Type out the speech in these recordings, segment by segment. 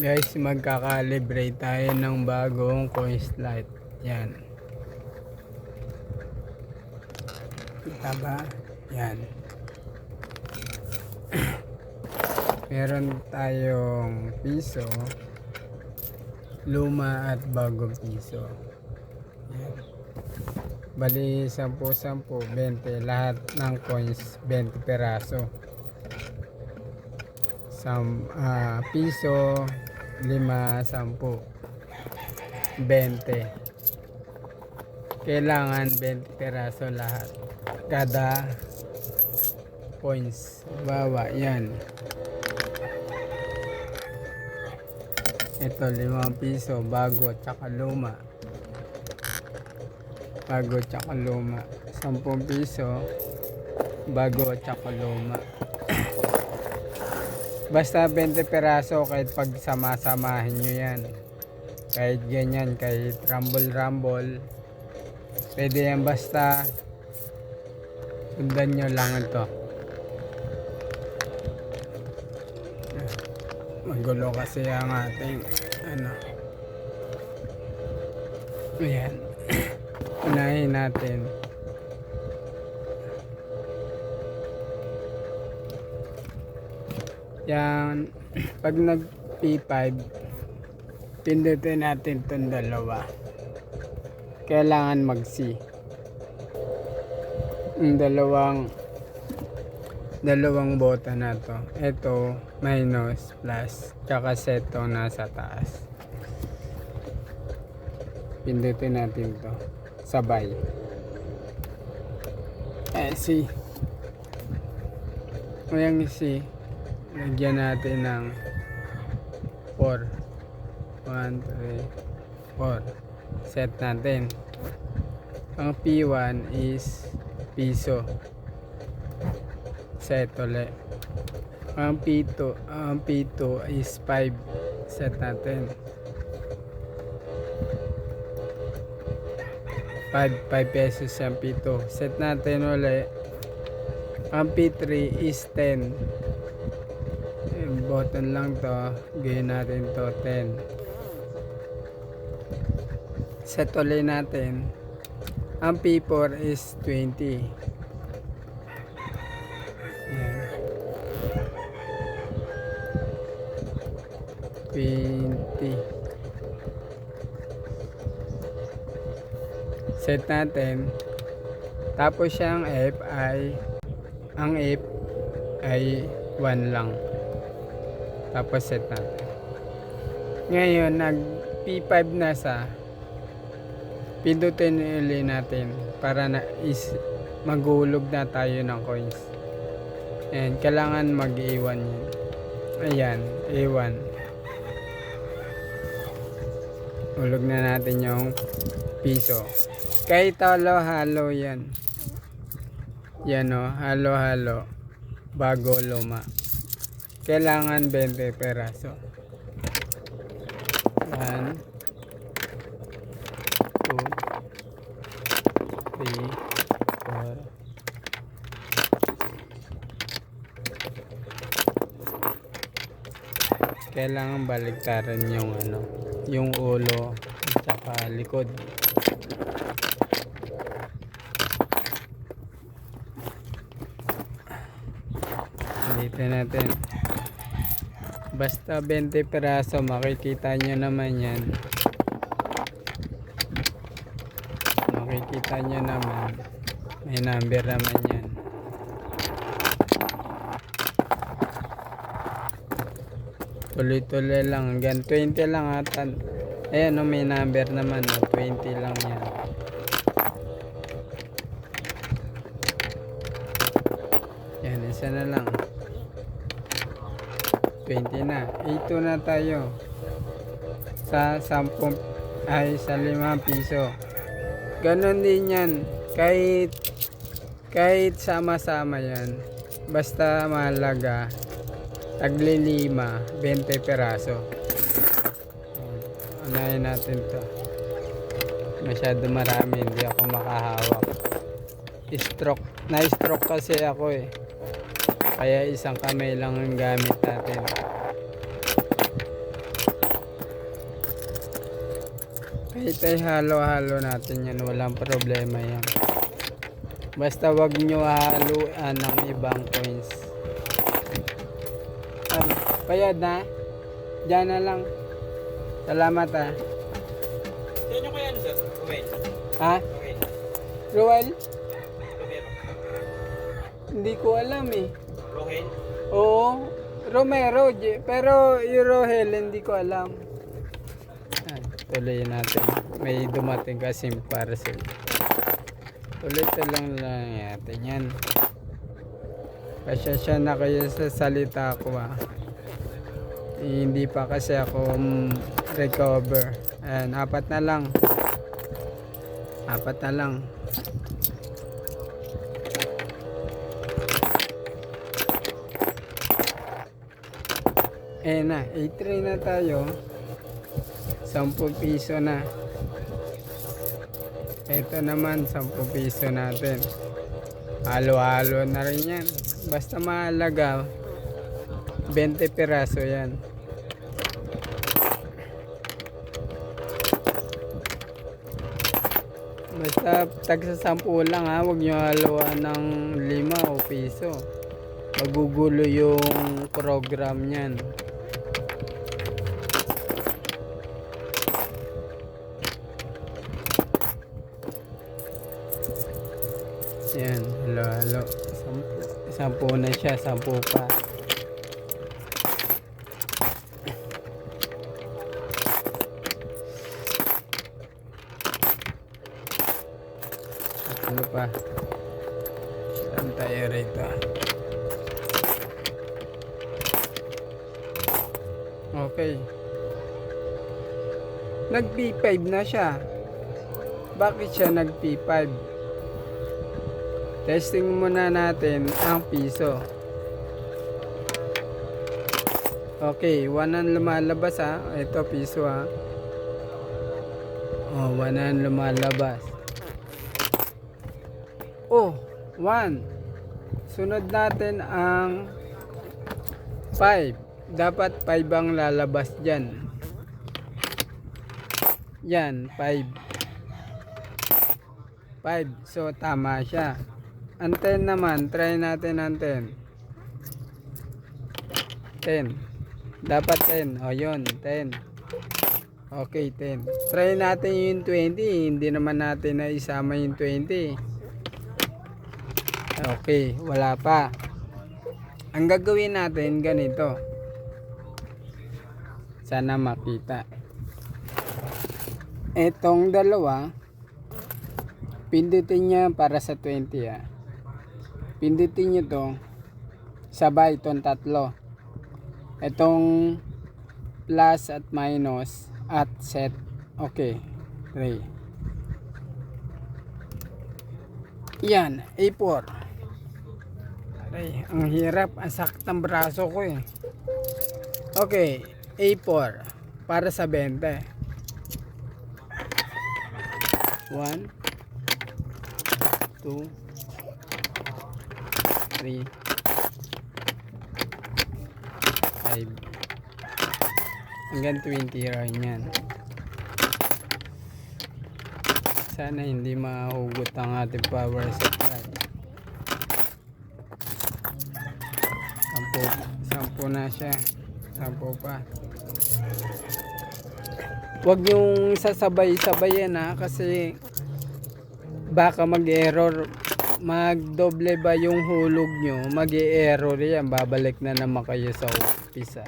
Guys, magkakalibrate tayo ng bagong coin slot. Yan. Kita ba? Yan. Meron tayong piso, luma at bagong piso. Yan. Bali 10, 20, lahat ng coins 20 peraso. Piso, 5, 10, 20. Kailangan 20 peraso lahat. Kada coins. Bawa, yan. Ito, 5 piso, bago tsaka luma. Bago tsaka luma. 10 piso, bago tsaka luma. Basta 20 peraso, kahit pag sama-samahin nyo yan. Kahit ganyan, kahit rumble. Pwede yan, basta sundan nyo lang ito. Magulo kasi ang ating ayan. Unahin natin. Yan, pag nag P5, pindutin natin itong dalawa. Kailangan mag-C. Yung dalawang bota na to. Ito, minus, plus, tsaka seto nasa taas. Pindutin natin to. Sabay. C. Yung C. Lagyan natin ng 4. 1, 3, 4. Set natin. Ang P1 is piso. Set ulit. Ang P2 is 5. Set natin. 5 pesos ang P2. Set natin ulit. Ang P3 is 10. Button lang to, gawin natin to 10. Set ulit natin. Ang P4 is 20. Yan. 20. Set natin. Tapos ang F ay 1 lang. Tapos set natin. Ngayon, nag P5 na sa, pindutin ulit natin para maghulog na tayo ng coins. Ayan, kailangan mag-A1 yan. Ayan, A1. Hulog na natin yung piso. Kahit halo-halo yan. Yan o, halo-halo. Bago luma. Kailangan 20 peraso. 1, 2, 3, 4. Kailangan baliktaran yung ulo at saka likod. Dito natin. Basta 20 peraso, makikita nyo naman yan. Makikita nyo naman. May number naman yan. Tuloy-tuloy lang. Hanggang 20 lang ata. Ayan o, may number naman. 20 lang yan. Yan, isa na lang. 20 na. 8 na tayo. Sa 10 sa 5 piso. Ganon din yan. Kahit sama-sama yan. Basta mahalaga. Tagli 5, 20 peraso. Unahin natin to. Masyado marami. Hindi ako makahawak. Na-stroke kasi ako eh. Kaya isang kamay lang ang gamit natin. Kahit halo-halo natin yan, walang problema yan. Basta wag nyo haluan ng ibang coins. Bayad na? Diyan na lang. Salamat ha. Sa inyo kaya ano sir? Ruel? Ha? Ruel? Roel? Romero? Hindi ko alam eh. Rohel? Oo. Romero. Pero yung Rohel, hindi ko alam. Tuloy natin. May dumating kasing parcel. Tuloy lang natin yan. Pasensya na kayo sa salita ko ha. Hindi pa kasi ako recover. Ayan, 4 na lang. 4 na lang. Ayan na, 8-3 na tayo. 10 piso na. Ito naman 10 piso natin. Halo-halo na rin yan. Basta mahalaga 20 piraso yan. Basta tagsa 10 lang ha. Huwag nyo haluan ng 5 o piso. Magugulo yung program nyan. Yan, halo-halo. 10 na siya, 10 pa. Ano pa? Saan tayo rito? Okay. Nag P5 na siya. Bakit siya nag P5? Testing muna natin ang piso. Okay, 1 ang lumalabas ha. Ito piso ha. Oh, 1 ang lumalabas. Oh, 1. Sunod natin ang 5. Dapat 5 ang lalabas dyan. Yan, 5. 5. So, tama siya. Ang 10 naman, try natin ang 10. 10. Dapat 10. O, yun, 10. Okay, 10. Try natin yung 20. Hindi naman natin na isama yung 20. Okay, wala pa. Ang gagawin natin, ganito. Sana makita. Etong dalawa, pindutin niya para sa 20 ha. Pindutin nyo to sabay itong tatlo. Itong plus at minus at set. Okay. 3. Yan. A4. Ay, ang hirap. Ang sakit ng braso ko eh. Okay. A4. Para sa 20. 1 2 3 5 hanggang 20 rin yan. Sana hindi mahugot ang ating power supply. 10 na siya. 10 pa. Huwag yung sasabay-sabayan ha, kasi baka mag-error. Magdoble ba yung hulog nyo, mag-error yan, babalik na naman kayo sa umpisa.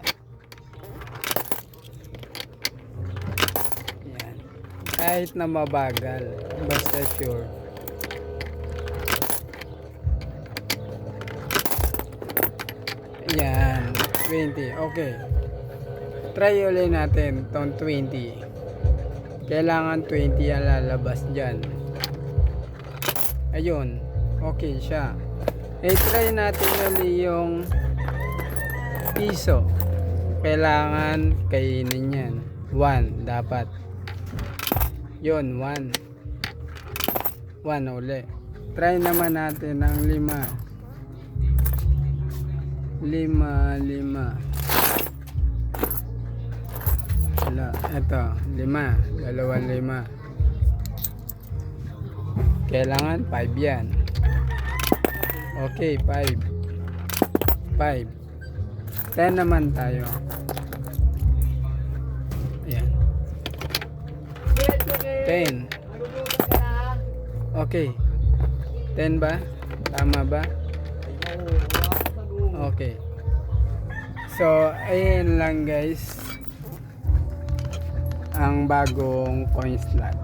Yan. Kahit na mabagal, basta sure. Yan, 20. Okay. Try ulit natin tong 20. Kailangan 20 ang lalabas dyan. Ayun. Okay siya. I-try natin ulit yung piso. Kailangan kainin yan. 1 dapat. Yun, 1. 1 ulit. Try naman natin ang 5. 5. Wala. Ito, 5. 2, 5. Kailangan 5 yan. Okay, 5. 5. 10 naman tayo. Ayan. 10. Okay. 10 ba? Tama ba? Okay. So, ayan lang guys. Ang bagong coin slot.